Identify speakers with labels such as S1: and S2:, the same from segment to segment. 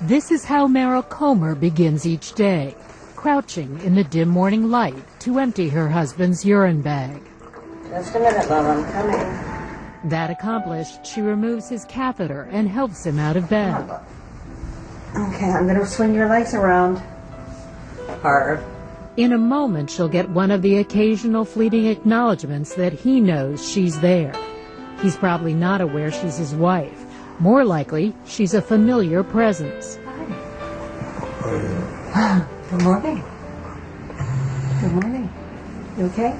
S1: This is how Meryl Comer begins each day, crouching in the dim morning light to empty her husband's urine bag.
S2: Just a minute, love, I'm coming.
S1: That accomplished, she removes his catheter and helps him out of bed.
S2: Okay, I'm going to swing your legs around. Hard.
S1: In a moment, she'll get one of the occasional fleeting acknowledgments that he knows she's there. He's probably not aware she's his wife. More likely, she's a familiar presence.
S2: Hi. Good morning. Good morning. You okay?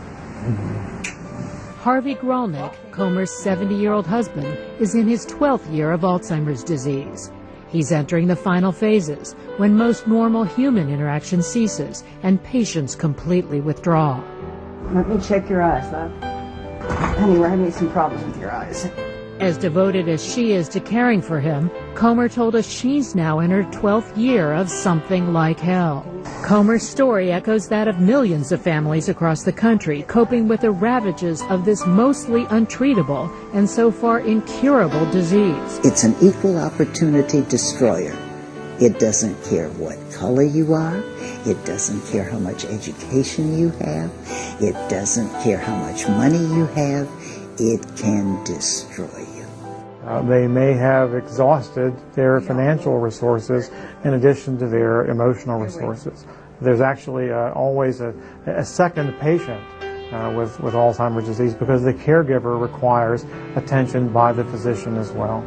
S1: Harvey Grolnick, Comer's 70-year-old husband, is in his 12th year of Alzheimer's disease. He's entering the final phases, when most normal human interaction ceases and patients completely withdraw.
S2: Let me check your eyes, love. Honey, we're having some problems with your eyes.
S1: As devoted as she is to caring for him, Comer told us she's now in her 12th year of something like hell. Comer's story echoes that of millions of families across the country coping with the ravages of this mostly untreatable and so far incurable disease.
S3: It's an equal opportunity destroyer. It doesn't care what color you are. It doesn't care how much education you have. It doesn't care how much money you have. It can destroy you.
S4: They may have exhausted their financial resources in addition to their emotional resources. There's actually always a second patient with Alzheimer's disease because the caregiver requires attention by the physician as well.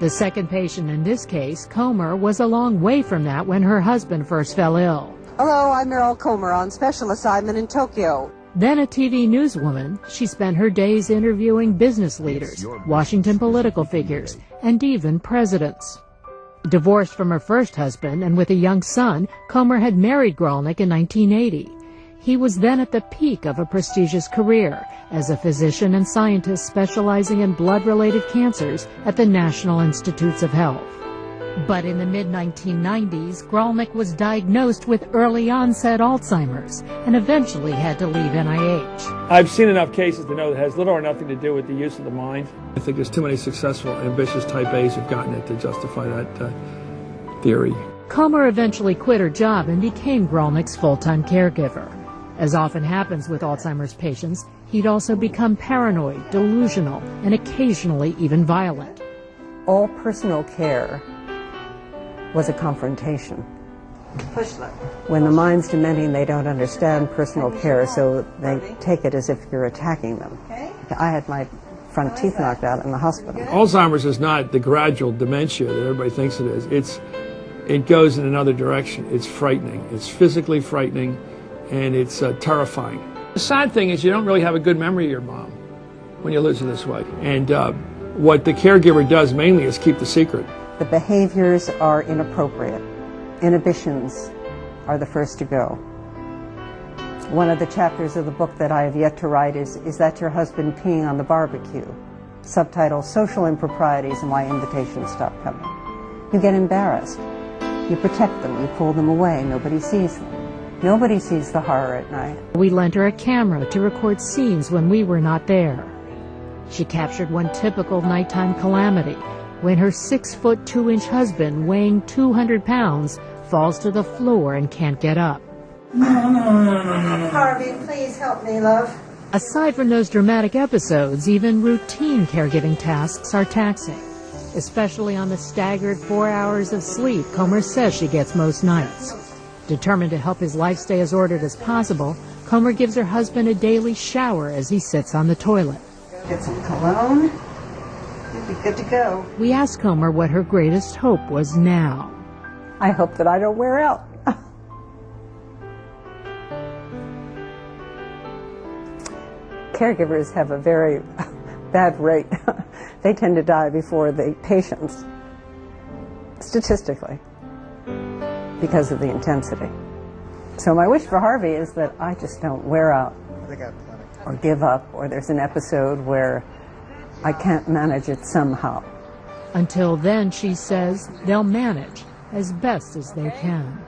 S1: The second patient in this case, Comer, was a long way from that when her husband first fell ill.
S5: Hello, I'm Meryl Comer on special assignment in Tokyo.
S1: Then a TV newswoman, she spent her days interviewing business leaders, Washington political figures, and even presidents. Divorced from her first husband and with a young son, Comer had married Grolnick in 1980. He was then at the peak of a prestigious career as a physician and scientist specializing in blood-related cancers at the National Institutes of Health. But in the mid-1990s, Grolnick was diagnosed with early-onset Alzheimer's and eventually had to leave NIH.
S6: I've seen enough cases to know that it has little or nothing to do with the use of the mind. I think there's too many successful, ambitious type A's who've gotten it to justify that theory.
S1: Comer eventually quit her job and became Grolnick's full-time caregiver. As often happens with Alzheimer's patients, he'd also become paranoid, delusional, and occasionally even violent.
S2: All personal care was a confrontation. When the mind's dementing, they don't understand personal care, so they take it as if you're attacking them. I had my front teeth knocked out in the hospital.
S6: Alzheimer's is not the gradual dementia that everybody thinks it is. It goes in another direction. It's frightening. It's physically frightening, and it's terrifying. The sad thing is you don't really have a good memory of your mom when you lose her this way. And what the caregiver does mainly is keep the secret.
S2: The behaviors are inappropriate. Inhibitions are the first to go. One of the chapters of the book that I have yet to write is that your husband peeing on the barbecue? Subtitle, Social Improprieties and Why Invitations Stop Coming. You get embarrassed. You protect them. You pull them away. Nobody sees them. Nobody sees the horror at night.
S1: We lent her a camera to record scenes when we were not there. She captured one typical nighttime calamity, when her 6'2" husband, weighing 200 pounds, falls to the floor and can't get up.
S2: Harvey, please help me, love.
S1: Aside from those dramatic episodes, even routine caregiving tasks are taxing, especially on the staggered 4 hours of sleep Comer says she gets most nights. Determined to help his life stay as ordered as possible, Comer gives her husband a daily shower as he sits on the toilet.
S2: Get some cologne. You'll be good to go.
S1: We asked Comer what her greatest hope was now.
S2: I hope that I don't wear out. Caregivers have a very bad rate. They tend to die before the patients, statistically, because of the intensity. So my wish for Harvey is that I just don't wear out or give up, or there's an episode where I can't manage it somehow.
S1: Until then, she says, they'll manage as best as they can.